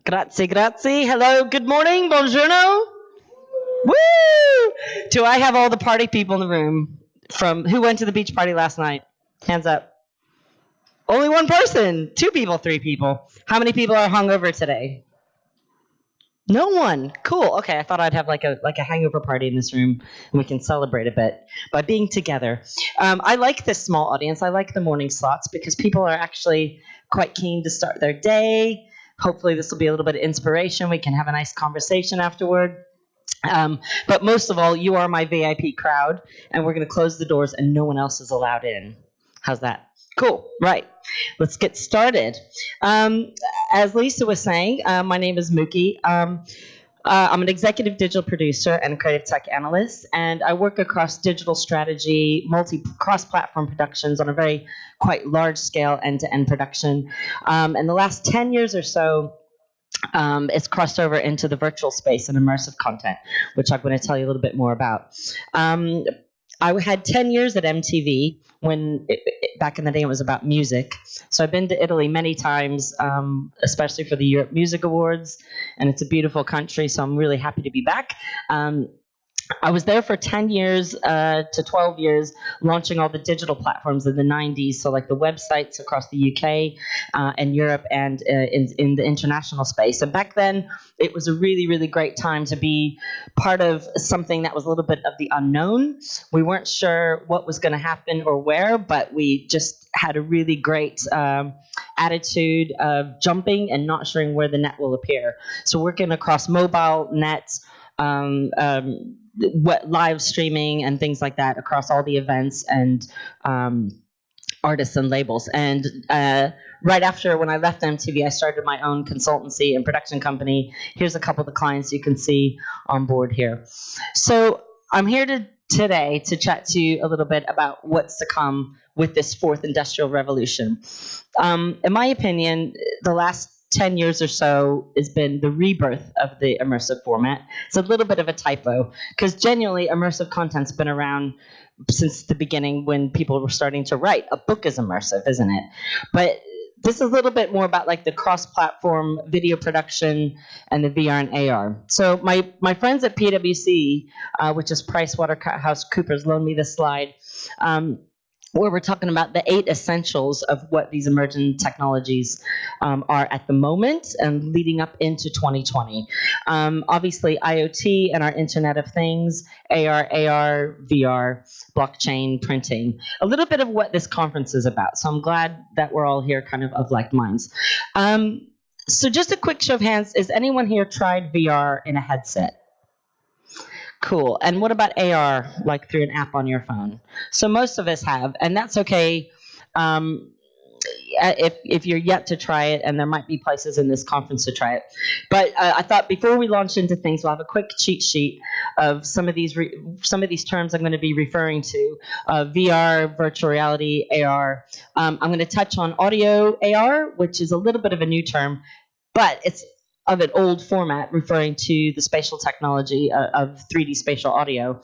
Grazie, grazie. Hello, good morning, buongiorno. Woo! Do I have all the party people in the room? From who went to the beach party last night? Hands up. Only one person. 2 people, 3 people. How many people are hungover today? No one. Cool. Okay, I thought I'd have like a hangover party in this room, and we can celebrate a bit by being together. I like this small audience. I like the morning slots because people are actually quite keen to start their day. Hopefully, this will be a little bit of inspiration. We can have a nice conversation afterward. But most of all, you are my VIP crowd, and we're going to close the doors, and no one else is allowed in. How's that? Cool. Right. Let's get started. As Lisa was saying, my name is Muki. I'm an executive digital producer and a creative tech analyst, and I work across digital strategy, cross-platform productions on a very quite large-scale end-to-end production. And the last 10 years or so, it's crossed over into the virtual space and immersive content, which I'm going to tell you a little bit more about. I had 10 years at MTV when, back in the day, it was about music. So I've been to Italy many times, especially for the Europe Music Awards, and it's a beautiful country, so I'm really happy to be back. I was there for 10 years to 12 years, launching all the digital platforms in the 90s, so like the websites across the UK and Europe and in the international space. And back then, it was a really, really great time to be part of something that was a little bit of the unknown. We weren't sure what was going to happen or where, but we just had a really great attitude of jumping and not sure where the net will appear. So working across mobile, nets, live streaming and things like that across all the events and artists and labels. And right after when I left MTV, I started my own consultancy and production company. Here's a couple of the clients you can see on board here. So I'm here today to chat to you a little bit about what's to come with this fourth industrial revolution. In my opinion, the last 10 years or so has been the rebirth of the immersive format. It's a little bit of a typo because genuinely immersive content's been around since the beginning when people were starting to write. A book is immersive, isn't it? But this is a little bit more about like the cross-platform video production and the VR and AR. So my friends at PwC, which is PricewaterhouseCoopers, loaned me this slide. Where we're talking about the 8 essentials of what these emerging technologies are at the moment and leading up into 2020. Obviously, IoT and our Internet of Things, AR, VR, blockchain, printing. A little bit of what this conference is about. So I'm glad that we're all here kind of like minds. So just a quick show of hands. Has anyone here tried VR in a headset? Cool. And what about AR, like through an app on your phone? So most of us have, and that's okay if you're yet to try it, and there might be places in this conference to try it. But I thought before we launch into things, we'll have a quick cheat sheet of some of these terms I'm going to be referring to: VR, virtual reality, AR. I'm going to touch on audio AR, which is a little bit of a new term, but it's of an old format, referring to the spatial technology of 3D spatial audio,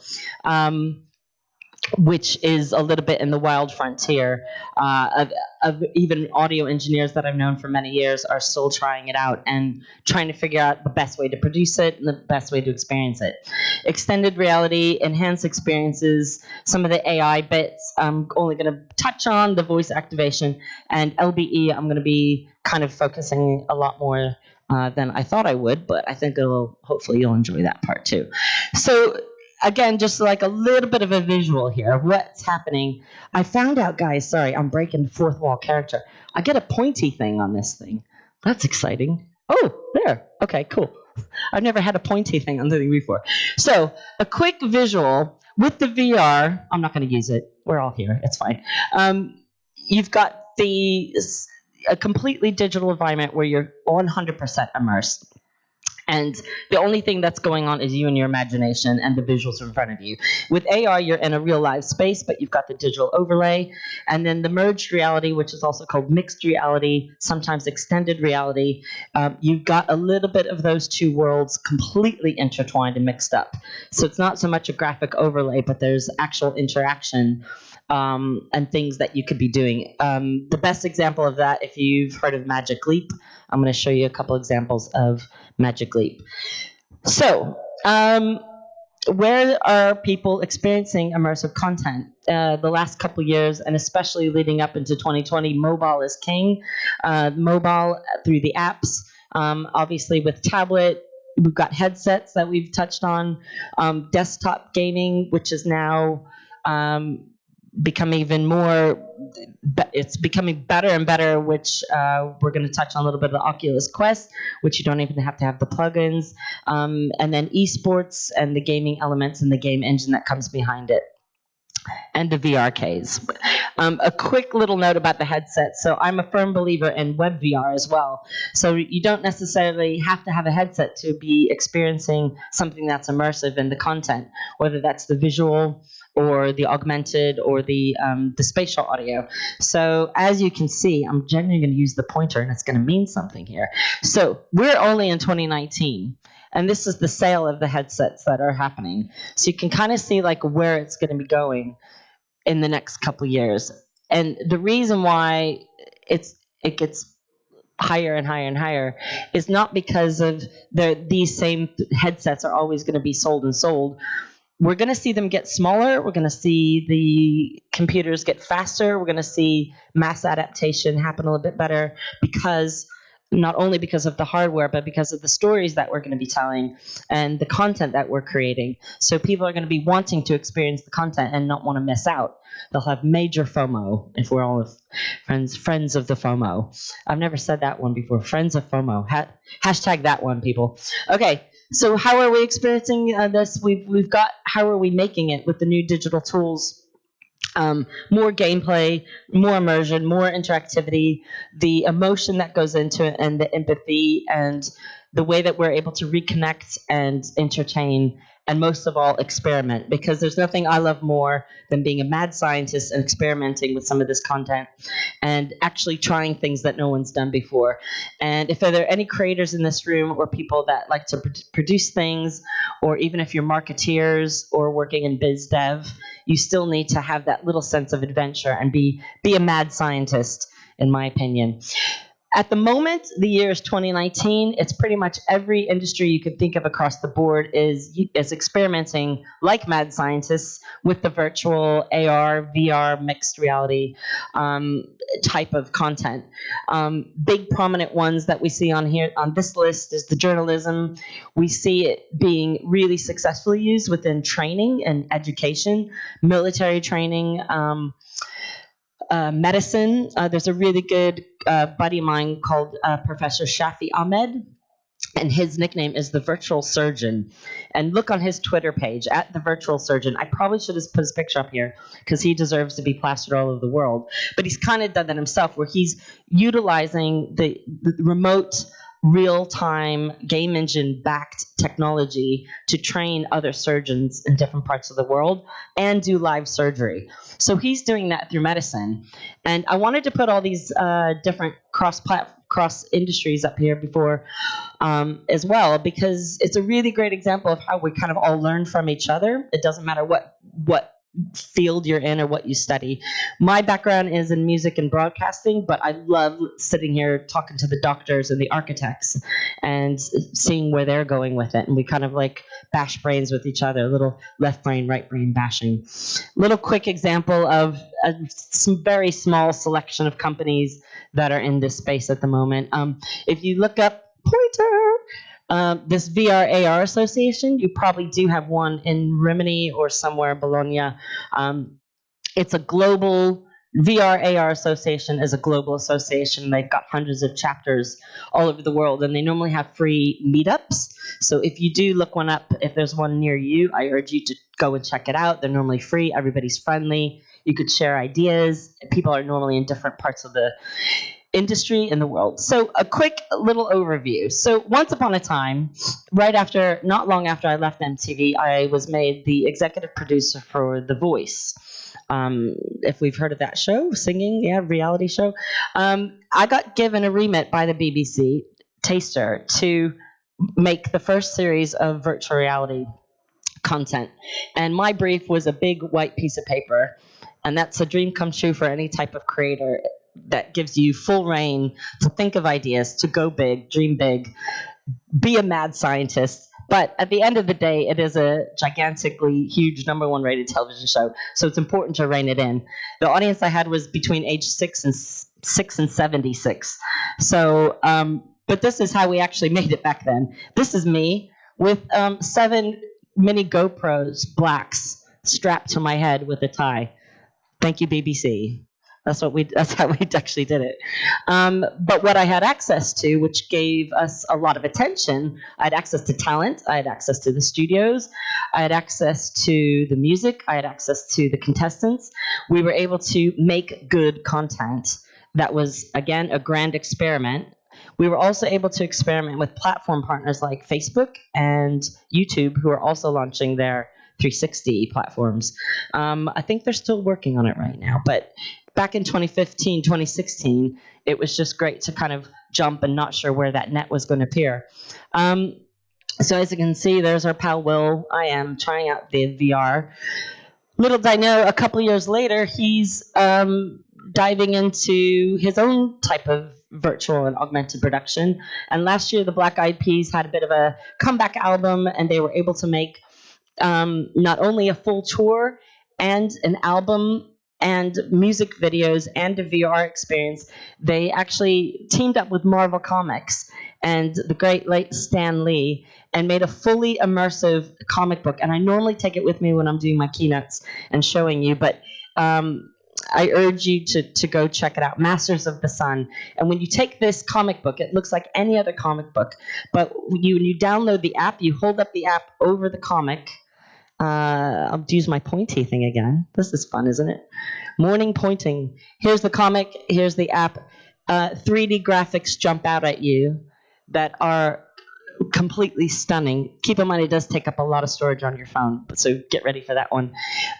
which is a little bit in the wild frontier of even audio engineers that I've known for many years are still trying it out and trying to figure out the best way to produce it and the best way to experience it. Extended reality, enhanced experiences, some of the AI bits I'm only going to touch on, the voice activation, and LBE I'm going to be kind of focusing a lot more than I thought I would, but I think hopefully you'll enjoy that part too. So again, just like a little bit of a visual here of what's happening. I found out, guys, sorry, I'm breaking fourth wall character. I get a pointy thing on this thing. That's exciting. Oh, there. Okay, cool. I've never had a pointy thing on the thing before. So a quick visual with the VR. I'm not going to use it. We're all here. It's fine. You've got a completely digital environment where you're 100% immersed. And the only thing that's going on is you and your imagination and the visuals in front of you. With AR, you're in a real live space, but you've got the digital overlay. And then the merged reality, which is also called mixed reality, sometimes extended reality. You've got a little bit of those two worlds completely intertwined and mixed up. So it's not so much a graphic overlay, but there's actual interaction and things that you could be doing. The best example of that, if you've heard of Magic Leap, I'm going to show you a couple examples of Magic Leap. So, where are people experiencing immersive content? The last couple years, and especially leading up into 2020, mobile is king. Mobile through the apps, obviously with tablet. We've got headsets that we've touched on, desktop gaming, which is now become even more, it's becoming better and better, which we're going to touch on a little bit of the Oculus Quest, which you don't even have to have the plugins, and then esports and the gaming elements and the game engine that comes behind it, and the VRKs. A quick little note about the headset. So I'm a firm believer in web VR as well. So you don't necessarily have to have a headset to be experiencing something that's immersive in the content, whether that's the visual or the augmented or the spatial audio. So as you can see, I'm generally going to use the pointer, and it's going to mean something here. So we're only in 2019. And this is the sale of the headsets that are happening. So you can kind of see like where it's going to be going in the next couple years. And the reason why it gets higher and higher and higher is not because of these same headsets are always going to be sold and sold. We're going to see them get smaller. We're going to see the computers get faster. We're going to see mass adaptation happen a little bit better, because not only because of the hardware, but because of the stories that we're going to be telling and the content that we're creating. So people are going to be wanting to experience the content and not want to miss out. They'll have major FOMO, if we're all friends of the FOMO. I've never said that one before. Friends of FOMO. Hashtag that one, people. Okay, so how are we experiencing this? We've got, how are we making it with the new digital tools? More gameplay, more immersion, more interactivity, the emotion that goes into it, and the empathy, and the way that we're able to reconnect and entertain, and most of all, experiment. Because there's nothing I love more than being a mad scientist and experimenting with some of this content and actually trying things that no one's done before. And if there are any creators in this room or people that like to produce things, or even if you're marketeers or working in biz dev, you still need to have that little sense of adventure and be a mad scientist, in my opinion. At the moment, the year is 2019. It's pretty much every industry you can think of across the board is experimenting like mad scientists with the virtual AR, VR, mixed reality type of content. Big prominent ones that we see on here on this list is the journalism. We see it being really successfully used within training and education, military training, medicine. There's a really good buddy of mine called Professor Shafi Ahmed, and his nickname is the Virtual Surgeon. And look on his Twitter page, at the Virtual Surgeon. I probably should have put his picture up here because he deserves to be plastered all over the world. But he's kind of done that himself, where he's utilizing the remote, real-time game engine-backed technology to train other surgeons in different parts of the world and do live surgery. So he's doing that through medicine. And I wanted to put all these different cross industries up here before as well, because it's a really great example of how we kind of all learn from each other. It doesn't matter what field you're in or what you study. My background is in music and broadcasting, but I love sitting here talking to the doctors and the architects and seeing where they're going with it. And we kind of like bash brains with each other, a little left brain, right brain bashing. Little quick example of some very small selection of companies that are in this space at the moment. If you look up this VR AR association, you probably do have one in Rimini or somewhere in Bologna. It's a global VR AR association is a global association. They've got hundreds of chapters all over the world, and they normally have free meetups. So if you do look one up, if there's one near you, I urge you to go and check it out. They're normally free. Everybody's friendly. You could share ideas. People are normally in different parts of the industry in the world. So a quick little overview. So once upon a time, not long after I left MTV, I was made the executive producer for The Voice. If we've heard of that show, singing, reality show. I got given a remit by the BBC Taster to make the first series of virtual reality content. And my brief was a big white piece of paper. And that's a dream come true for any type of creator that gives you full reign to think of ideas, to go big, dream big, be a mad scientist. But at the end of the day, it is a gigantically huge #1 rated television show, so it's important to rein it in. The audience I had was between age 6 and 76. So, but this is how we actually made it back then. This is me with 7 mini GoPros, blacks, strapped to my head with a tie. Thank you, BBC. That's how we actually did it. But what I had access to, which gave us a lot of attention, I had access to talent, I had access to the studios, I had access to the music, I had access to the contestants. We were able to make good content. That was, again, a grand experiment. We were also able to experiment with platform partners like Facebook and YouTube, who are also launching their 360 platforms. I think they're still working on it right now, but back in 2015, 2016, it was just great to kind of jump and not sure where that net was going to appear. So as you can see, there's our pal Will. I am trying out the VR. Little did I know, a couple years later, he's diving into his own type of virtual and augmented production. And last year, the Black Eyed Peas had a bit of a comeback album, and they were able to make not only a full tour and an album and music videos and a VR experience. They actually teamed up with Marvel Comics and the great late Stan Lee and made a fully immersive comic book. And I normally take it with me when I'm doing my keynotes and showing you, but I urge you to go check it out, Masters of the Sun. And when you take this comic book, it looks like any other comic book, but when you download the app, you hold up the app over the comic. I'll use my pointy thing again. This is fun, isn't it? Morning pointing. Here's the comic. Here's the app. 3D graphics jump out at you that are completely stunning. Keep in mind, it does take up a lot of storage on your phone, so get ready for that one.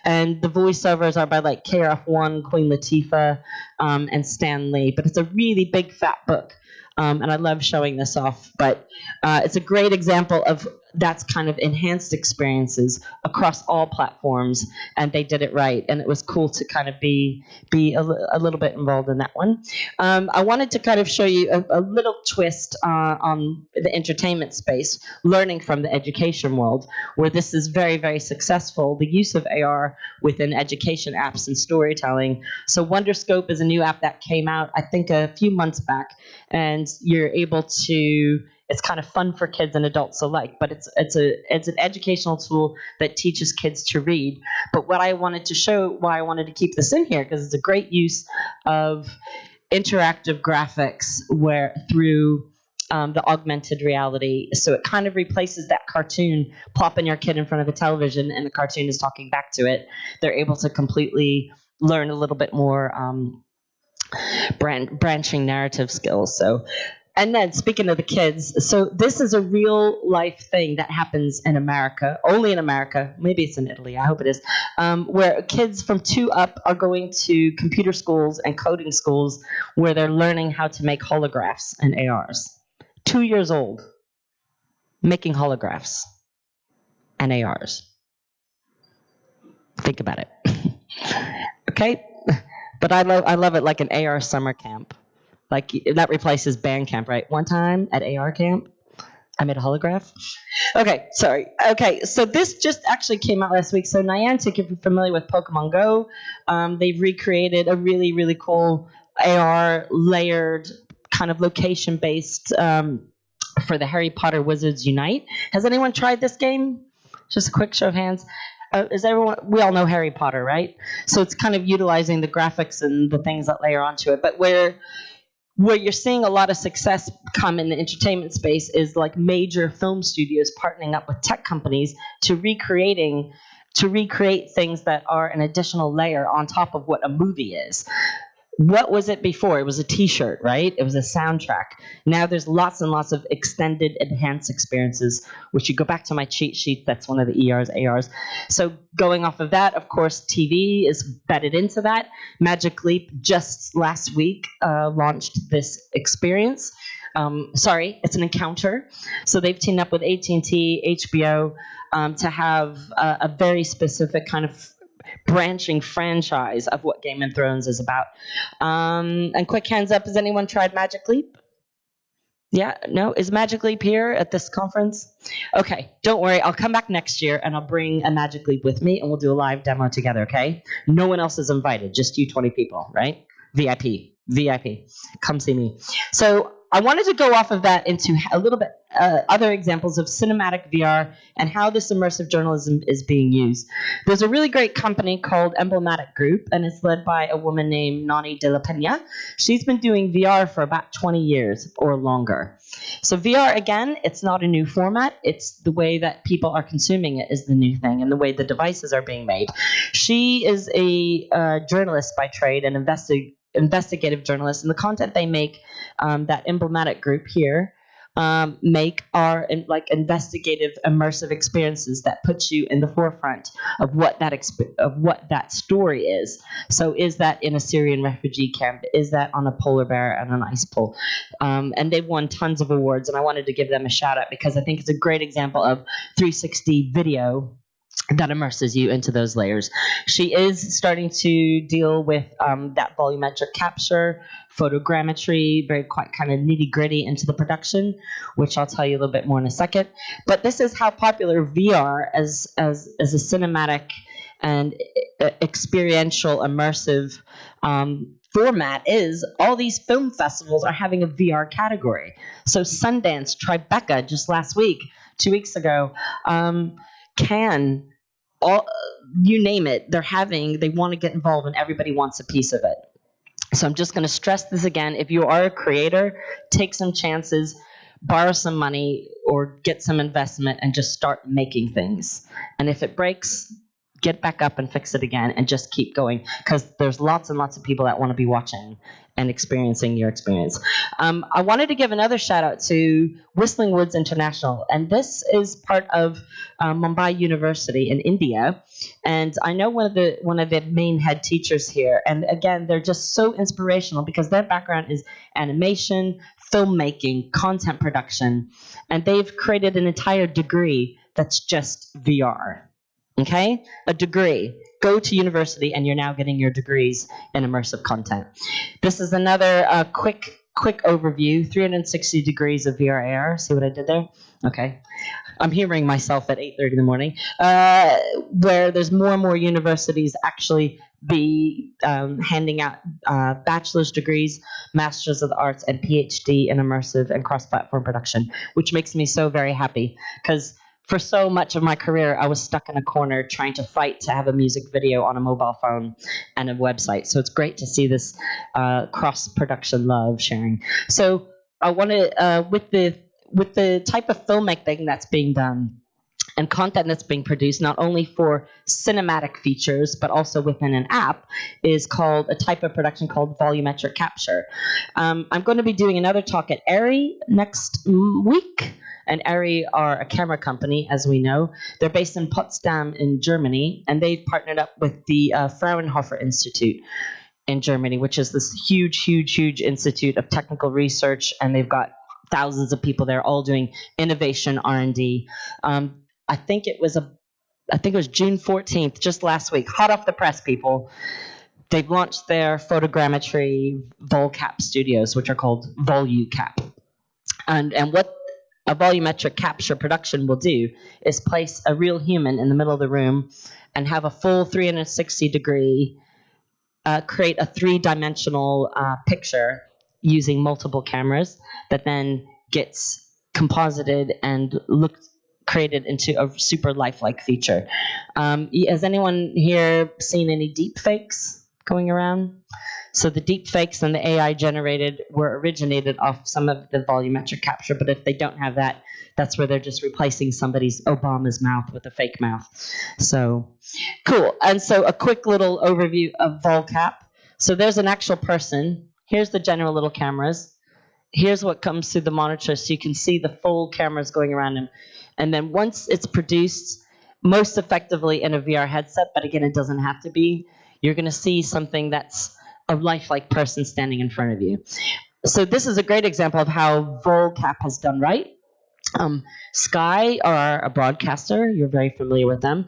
And the voiceovers are by like KRF-One, Queen Latifah, and Stan Lee. But it's a really big, fat book. And I love showing this off, but it's a great example of that's kind of enhanced experiences across all platforms, and they did it right, and it was cool to kind of be a little bit involved in that one. I wanted to kind of show you a little twist on the entertainment space, learning from the education world, where this is very, very successful, the use of AR within education apps and storytelling. So Wonderscope is a new app that came out, I think, a few months back, and you're able to, it's kind of fun for kids and adults alike, but it's an educational tool that teaches kids to read. But what I wanted to show, why I wanted to keep this in here, because it's a great use of interactive graphics where through the augmented reality. So it kind of replaces that cartoon, plopping your kid in front of a television and the cartoon is talking back to it. They're able to completely learn a little bit more branching narrative skills. So, and then speaking of the kids, so this is a real life thing that happens in America, only in America, maybe it's in Italy, I hope it is, where kids from 2 up are going to computer schools and coding schools where they're learning how to make holographs and ARs. 2 years old, making holographs and ARs. Think about it. Okay? But I love it like an AR summer camp. Like that replaces band camp, right? One time at AR camp, I made a holograph. Okay, sorry. Okay, so this just actually came out last week. So Niantic, if you're familiar with Pokemon Go, they've recreated a really, really cool AR layered kind of location-based for the Harry Potter Wizards Unite. Has anyone tried this game? Just a quick show of hands. Is everyone? We all know Harry Potter, right? So it's kind of utilizing the graphics and the things that layer onto it. But where you're seeing a lot of success come in the entertainment space is like major film studios partnering up with tech companies to recreate things that are an additional layer on top of what a movie is. What was it before? It was a t-shirt, right? It was a soundtrack. Now there's lots and lots of extended enhanced experiences, which you go back to my cheat sheet, that's one of the ERs, ARs. So going off of that, of course, TV is bedded into that. Magic Leap just last week launched this experience. It's an encounter. So they've teamed up with AT&T, HBO, to have a very specific kind of branching franchise of what Game of Thrones is about. And quick hands up, has anyone tried Magic Leap? Yeah, no? Is Magic Leap here at this conference? Okay, don't worry. I'll come back next year and I'll bring a Magic Leap with me and we'll do a live demo together, okay? No one else is invited, just you 20 people, right? VIP. VIP. Come see me. So I wanted to go off of that into a little bit other examples of cinematic VR and how this immersive journalism is being used. There's a really great company called Emblematic Group, and it's led by a woman named Nani de la Pena. She's been doing VR for about 20 years or longer. So VR, again, it's not a new format. It's the way that people are consuming it is the new thing, and the way the devices are being made. She is a journalist by trade, an investigative journalist, and the content they make, that Emblematic Group here, make are like investigative, immersive experiences that puts you in the forefront of what that story is. So, is that in a Syrian refugee camp? Is that on a polar bear and an ice pool? And they've won tons of awards, and I wanted to give them a shout out because I think it's a great example of 360 video that immerses you into those layers. She is starting to deal with that volumetric capture, photogrammetry, very quite kind of nitty gritty into the production, which I'll tell you a little bit more in a second. But this is how popular VR as a cinematic and experiential immersive format is. All these film festivals are having a VR category. So Sundance, Tribeca, just last week, 2 weeks ago, Cannes, you name it, they want to get involved and everybody wants a piece of it. So I'm just going to stress this again. If you are a creator, take some chances, borrow some money, or get some investment and just start making things. And if it breaks, get back up and fix it again and just keep going, because there's lots and lots of people that want to be watching and experiencing your experience. I wanted to give another shout out to Whistling Woods International, and this is part of Mumbai University in India. And I know one of the main head teachers here, and again, they're just so inspirational because their background is animation, filmmaking, content production, and they've created an entire degree that's just VR. Okay? A degree. Go to university and you're now getting your degrees in immersive content. This is another quick overview, 360 degrees of VR AR. See what I did there? Okay. I'm hearing myself at 8:30 in the morning, where there's more and more universities actually be handing out bachelor's degrees, masters of the arts, and PhD in immersive and cross-platform production, which makes me so very happy because for so much of my career, I was stuck in a corner trying to fight to have a music video on a mobile phone and a website. So it's great to see this cross-production love sharing. So I want to, with the type of filmmaking that's being done and content that's being produced, not only for cinematic features, but also within an app, is called a type of production called volumetric capture. I'm going to be doing another talk at ARI next week. And ARI are a camera company, as we know. They're based in Potsdam in Germany, and they've partnered up with the Fraunhofer Institute in Germany, which is this huge institute of technical research, and they've got thousands of people there all doing innovation R&D. I think it was June 14th, just last week, hot off the press, people. They've launched their photogrammetry VolCap studios, which are called VoluCap. And what a volumetric capture production will do is place a real human in the middle of the room and have a full 360 degree, create a three-dimensional picture using multiple cameras that then gets composited and created into a super lifelike feature. Has anyone here seen any deep fakes going around? So the deep fakes and the AI generated were originated off some of the volumetric capture, but if they don't have that, that's where they're just replacing Obama's mouth with a fake mouth. So cool. And so a quick little overview of VolCap. So there's an actual person. Here's the general little cameras. Here's what comes through the monitor, so you can see the full cameras going around him. And then once it's produced, most effectively in a VR headset, but again, it doesn't have to be, you're going to see something that's a lifelike person standing in front of you. So this is a great example of how VolCap has done right. Sky are a broadcaster. You're very familiar with them.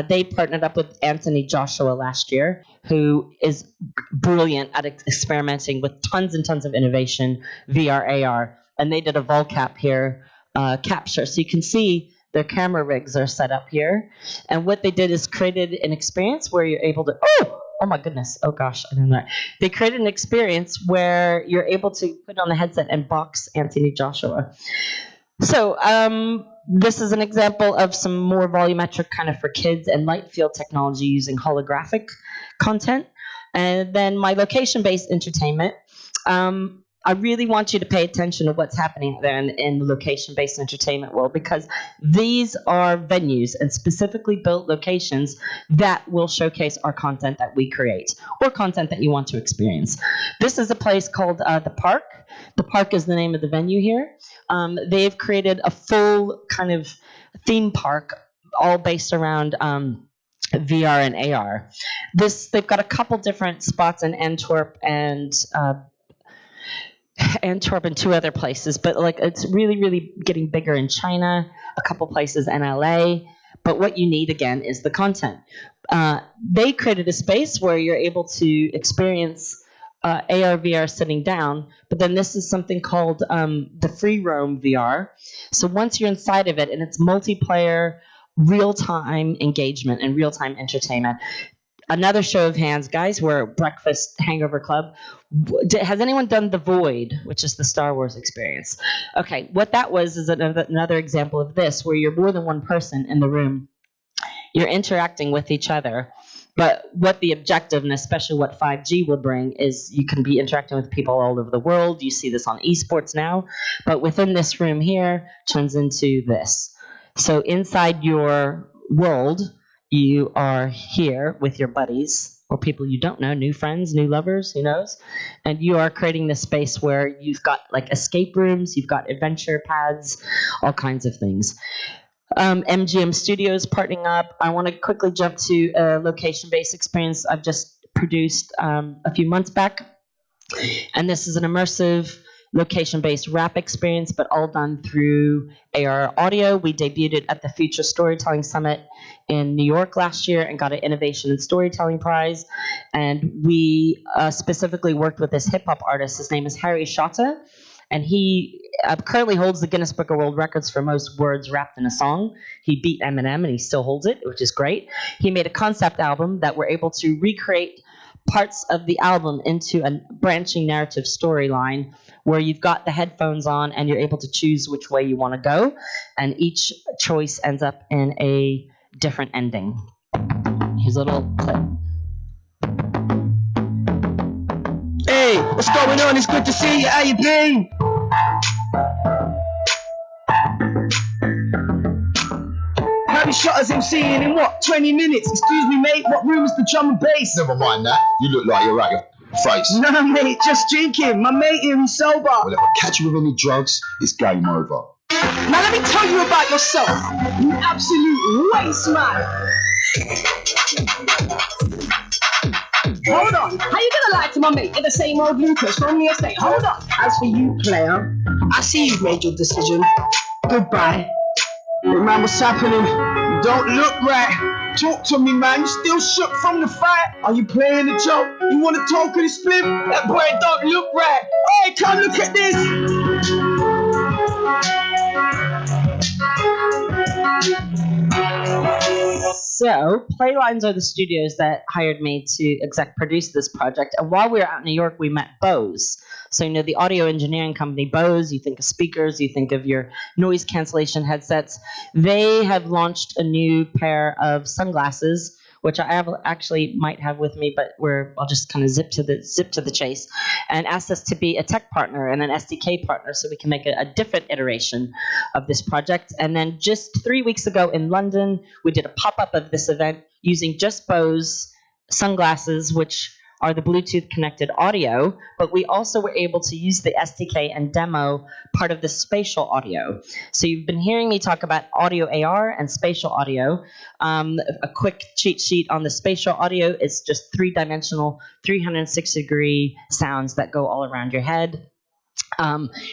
They partnered up with Anthony Joshua last year, who is brilliant at experimenting with tons and tons of innovation, VR, AR. And they did a volcap here capture. So you can see their camera rigs are set up here. And what they did is created an experience where you're able to, oh my goodness, oh gosh, I don't know. They created an experience where you're able to put on the headset and box Anthony Joshua. So this is an example of some more volumetric kind of for kids and light field technology using holographic content. And then my location-based entertainment. I really want you to pay attention to what's happening there in the location-based entertainment world, because these are venues and specifically built locations that will showcase our content that we create or content that you want to experience. This is a place called The Park. The Park is the name of the venue here. They've created a full kind of theme park all based around VR and AR. They've got a couple different spots in Antwerp and two other places, but like it's really, really getting bigger in China, a couple places in LA. But what you need again is the content. They created a space where you're able to experience AR VR sitting down, but then this is something called the free roam VR. So once you're inside of it, and it's multiplayer, real-time engagement and real-time entertainment. Another show of hands, guys. We're Breakfast Hangover Club. Has anyone done The Void, which is the Star Wars experience? Okay, what that was is another example of this, where you're more than one person in the room. You're interacting with each other. But what the objective, and especially what 5G will bring, is you can be interacting with people all over the world. You see this on esports now. But within this room here, turns into this. So inside your world, you are here with your buddies or people you don't know, new friends, new lovers, who knows? And you are creating this space where you've got like escape rooms, you've got adventure paths, all kinds of things. MGM Studios partnering up. I want to quickly jump to a location-based experience I've just produced a few months back. And this is an immersive location-based rap experience, but all done through AR audio. We debuted it at the Future Storytelling Summit in New York last year and got an Innovation in Storytelling Prize. And we specifically worked with this hip-hop artist. His name is Harry Shata, and he currently holds the Guinness Book of World Records for most words rapped in a song. He beat Eminem, and he still holds it, which is great. He made a concept album that we're able to recreate parts of the album into a branching narrative storyline where you've got the headphones on and you're able to choose which way you want to go, and each choice ends up in a different ending. Here's a little clip. Hey, what's going on? It's good to see you. How you been? Harry Shotter's MCing in what, 20 minutes? Excuse me, mate, what room is the drum and bass? Never mind that. You look like you're out your face. No, mate, just drinking. My mate here, he's sober. Well, if I catch you with any drugs, it's game over. Now let me tell you about yourself. You absolute waste man. Hold on. How you gonna lie to my mate? You're the same old Lucas from the estate. Hold on. As for you, player, I see you've made your decision. Goodbye. Hey man, what's happening? You don't look right. Talk to me, man. You still shook from the fight? Are you playing a joke? You wanna talk of the split? That boy don't look right. Hey, come look at this. So, Playlines are the studios that hired me to exec produce this project. And while we were out in New York, we met Bose. So, you know, the audio engineering company Bose, you think of speakers, you think of your noise cancellation headsets. They have launched a new pair of sunglasses, which I actually might have with me, but I'll just kind of zip to the chase, and asked us to be a tech partner and an SDK partner so we can make a different iteration of this project. And then just 3 weeks ago in London, we did a pop-up of this event using just Bose sunglasses, which are the Bluetooth connected audio, but we also were able to use the SDK and demo part of the spatial audio. So you've been hearing me talk about audio AR and spatial audio. A quick cheat sheet on the spatial audio is just three-dimensional, 360-degree sounds that go all around your head.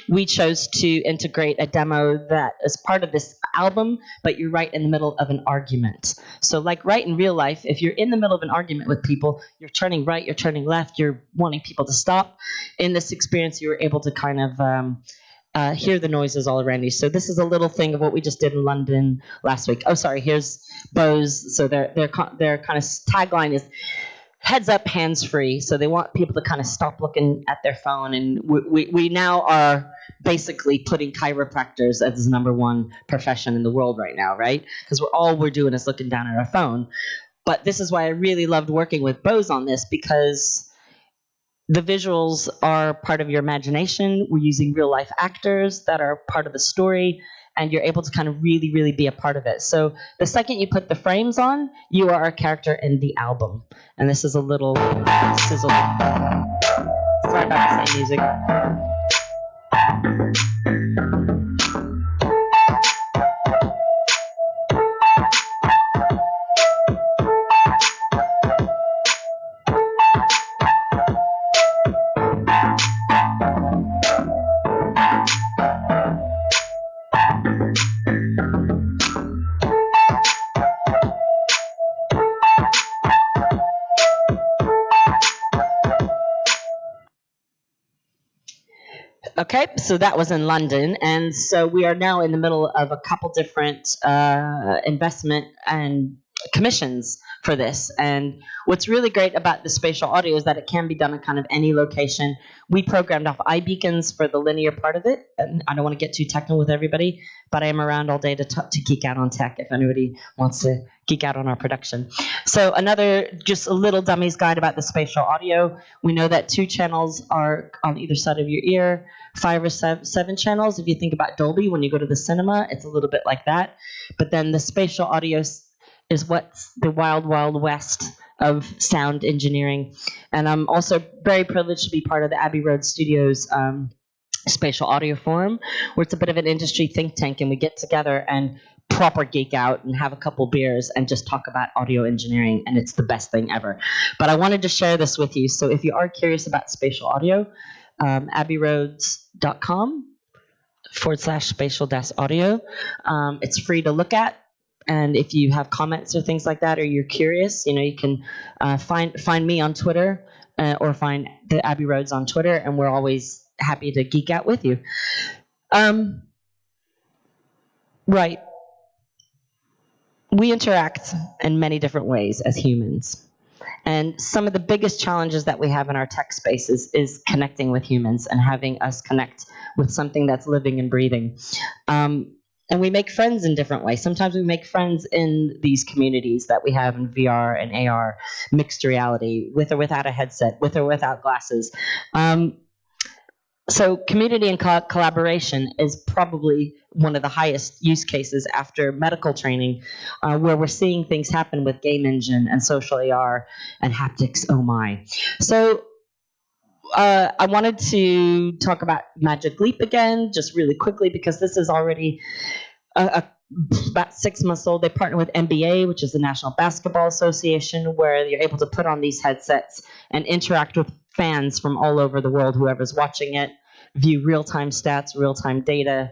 we chose to integrate a demo that is part of this album, but you're right in the middle of an argument. So like right in real life, if you're in the middle of an argument with people, you're turning right, you're turning left, you're wanting people to stop. In this experience, you were able to kind of hear the noises all around you. So this is a little thing of what we just did in London last week. Oh, sorry, here's Bose. So their kind of tagline is heads up, hands free. So they want people to kind of stop looking at their phone. And we now are basically putting chiropractors as the number one profession in the world right now, right? Because we're doing is looking down at our phone. But this is why I really loved working with Bose on this, because the visuals are part of your imagination. We're using real life actors that are part of the story, and you're able to kind of really, really be a part of it. So the second you put the frames on, you are a character in the album. And this is a little sizzle. Sorry about the same music. Okay, so that was in London, and so we are now in the middle of a couple different investment and commissions for this. And what's really great about the spatial audio is that it can be done in kind of any location. We programmed off iBeacons for the linear part of it, and I don't want to get too technical with everybody, but I am around all day to geek out on tech if anybody wants to geek out on our production. So another, just a little dummy's guide about the spatial audio. We know that 2 channels are on either side of your ear, 5 or 7 channels. If you think about Dolby, when you go to the cinema, it's a little bit like that. But then the spatial audio is what's the wild, wild west of sound engineering. And I'm also very privileged to be part of the Abbey Road Studios Spatial Audio Forum, where it's a bit of an industry think tank, and we get together and proper geek out and have a couple beers and just talk about audio engineering, and it's the best thing ever. But I wanted to share this with you. So if you are curious about spatial audio, abbeyroads.com/spatial-audio. It's free to look at. And if you have comments or things like that, or you're curious, you can find me on Twitter or find the Abbey Roads on Twitter, and we're always happy to geek out with you. Right. We interact in many different ways as humans. And some of the biggest challenges that we have in our tech spaces is connecting with humans and having us connect with something that's living and breathing. And we make friends in different ways. Sometimes we make friends in these communities that we have in VR and AR, mixed reality, with or without a headset, with or without glasses. So community and collaboration is probably one of the highest use cases after medical training, where we're seeing things happen with game engine and social AR and haptics. Oh my. So I wanted to talk about Magic Leap again, just really quickly, because this is already about 6 months old. They partner with NBA, which is the National Basketball Association, where you're able to put on these headsets and interact with fans from all over the world, whoever's watching it, view real-time stats, real-time data.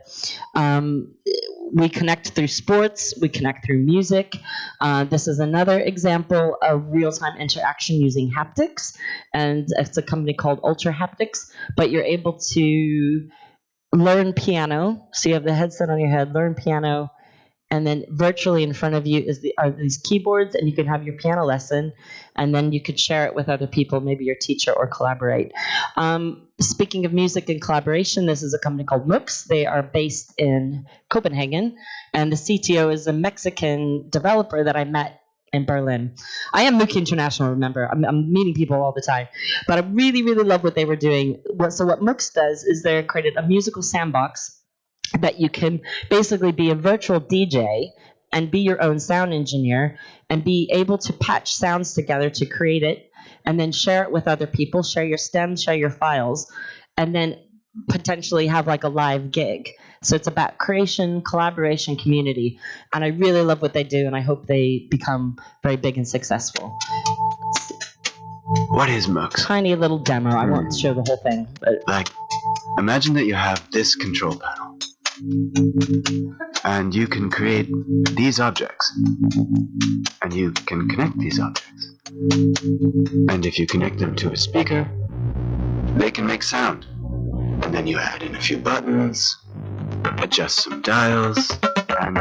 We connect through sports. We connect through music. This is another example of real-time interaction using haptics, and it's a company called Ultra Haptics. But you're able to learn piano. So you have the headset on your head, learn piano, and then virtually in front of you are these keyboards, and you can have your piano lesson, and then you could share it with other people, maybe your teacher, or collaborate. Speaking of music and collaboration, this is a company called Moocs. They are based in Copenhagen, and the CTO is a Mexican developer that I met in Berlin. I am Muki International, remember. I'm meeting people all the time. But I really, really love what they were doing. So what Moocs does is they created a musical sandbox that you can basically be a virtual DJ and be your own sound engineer and be able to patch sounds together to create it, and then share it with other people, share your stems, share your files, and then potentially have like a live gig. So it's about creation, collaboration, community. And I really love what they do, and I hope they become very big and successful. What is Moocs? Tiny little demo. I won't show the whole thing. But Like Imagine that you have this control panel, and you can create these objects, and you can connect these objects. And if you connect them to a speaker, they can make sound. And then you add in a few buttons, adjust some dials, and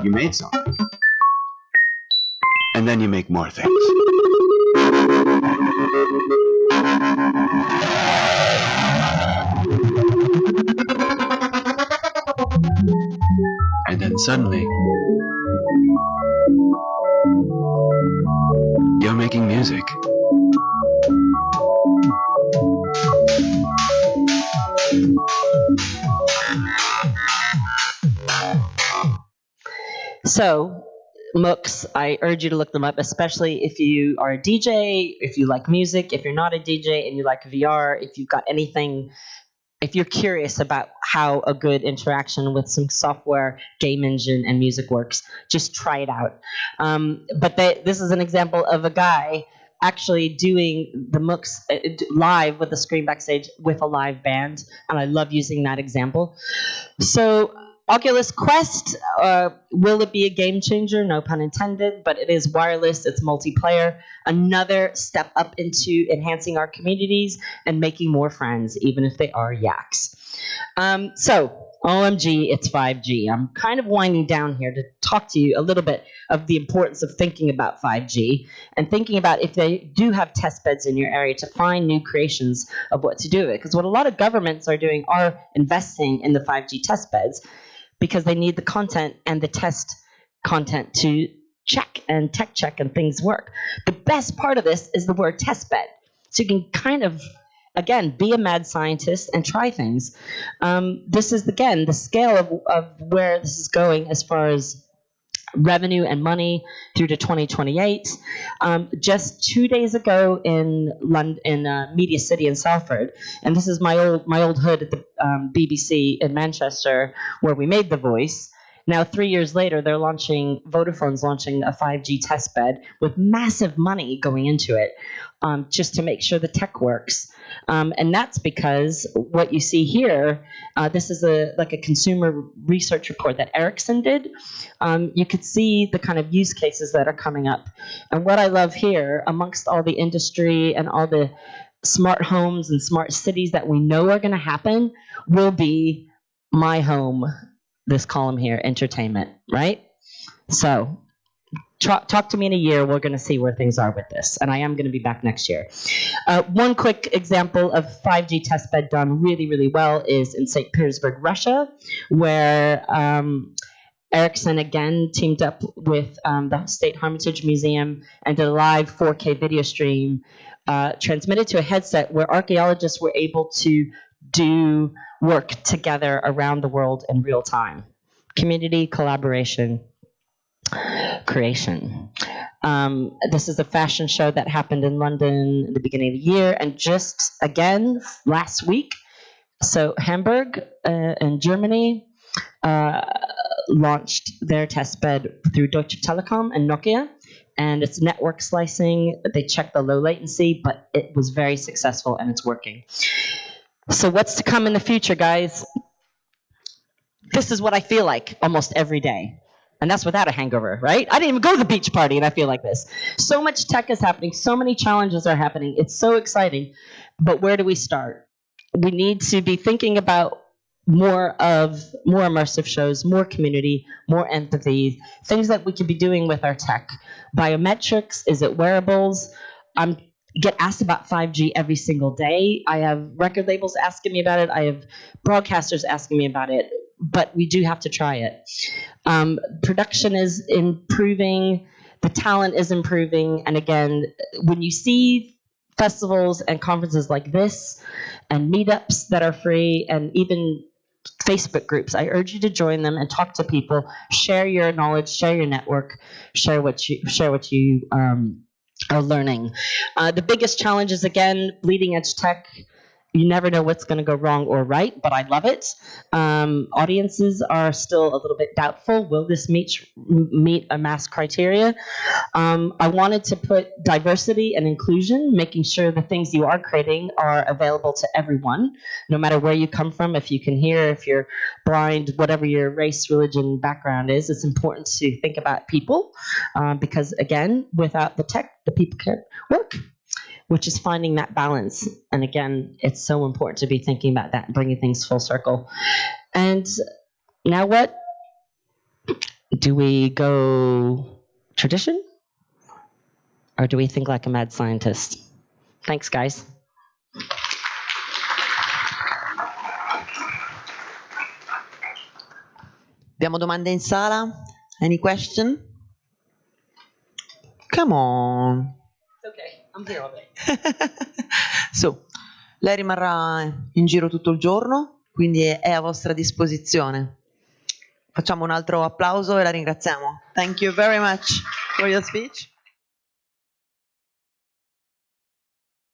you made something. And then you make more things. And then suddenly, you're making music. So, Moocs, I urge you to look them up, especially if you are a DJ, if you like music, if you're not a DJ and you like VR, if you've got anything, if you're curious about how a good interaction with some software, game engine, and music works, just try it out. But this is an example of a guy actually doing the Moocs live with the screen backstage with a live band, and I love using that example. So, Oculus Quest, will it be a game changer? No pun intended, but it is wireless, it's multiplayer. Another step up into enhancing our communities and making more friends, even if they are yaks. So, OMG, it's 5G. I'm kind of winding down here to talk to you a little bit of the importance of thinking about 5G and thinking about if they do have test beds in your area to find new creations of what to do with it. Because what a lot of governments are doing are investing in the 5G test beds, because they need the content and the test content to check and tech check and things work. The best part of this is the word test bed. So you can kind of, again, be a mad scientist and try things. This is, again, the scale of where this is going as far as revenue and money through to 2028. Just 2 days ago in London, in Media City in Salford, and this is my old hood at the BBC in Manchester, where we made The Voice. Now, 3 years later, Vodafone's launching a 5G test bed with massive money going into it, just to make sure the tech works. And that's because what you see here, this is like a consumer research report that Ericsson did. You could see the kind of use cases that are coming up. And what I love here, amongst all the industry and all the smart homes and smart cities that we know are going to happen, will be my home. This column here, entertainment, right? So talk to me in a year. We're going to see where things are with this. And I am going to be back next year. One quick example of 5G testbed done really, really well is in St. Petersburg, Russia, where Ericsson again teamed up with the State Hermitage Museum and did a live 4K video stream transmitted to a headset where archaeologists were able to do work together around the world in real time. Community, collaboration, creation. This is a fashion show that happened in London at the beginning of the year, and just again last week, so Hamburg in Germany launched their testbed through Deutsche Telekom and Nokia, and it's network slicing. They checked the low latency, but it was very successful and it's working. So what's to come in the future, guys? This is what I feel like almost every day. And that's without a hangover, right? I didn't even go to the beach party and I feel like this. So much tech is happening. So many challenges are happening. It's so exciting. But where do we start? We need to be thinking about more immersive shows, more community, more empathy, things that we could be doing with our tech. Biometrics, is it wearables? Get asked about 5G every single day. I have record labels asking me about it. I have broadcasters asking me about it. But we do have to try it. Production is improving. The talent is improving. And again, when you see festivals and conferences like this and meetups that are free and even Facebook groups, I urge you to join them and talk to people. Share your knowledge, share your network, share what you are learning. The biggest challenge is, again, bleeding edge tech. You never know what's going to go wrong or right, but I love it. Audiences are still a little bit doubtful. Will this meet a mass criteria? I wanted to put diversity and inclusion, making sure the things you are creating are available to everyone, no matter where you come from. If you can hear, if you're blind, whatever your race, religion, background is, it's important to think about people because, again, without the tech, the people can't work, which is finding that balance. And again, it's so important to be thinking about that and bringing things full circle. And now what? Do we go tradition? Or do we think like a mad scientist? Thanks, guys. Abbiamo domande in sala? Any question? Come on. It's okay, I'm here all day. So, lei rimarrà in giro tutto il giorno, quindi è a vostra disposizione. Facciamo un altro applauso e la ringraziamo. Thank you very much for your speech.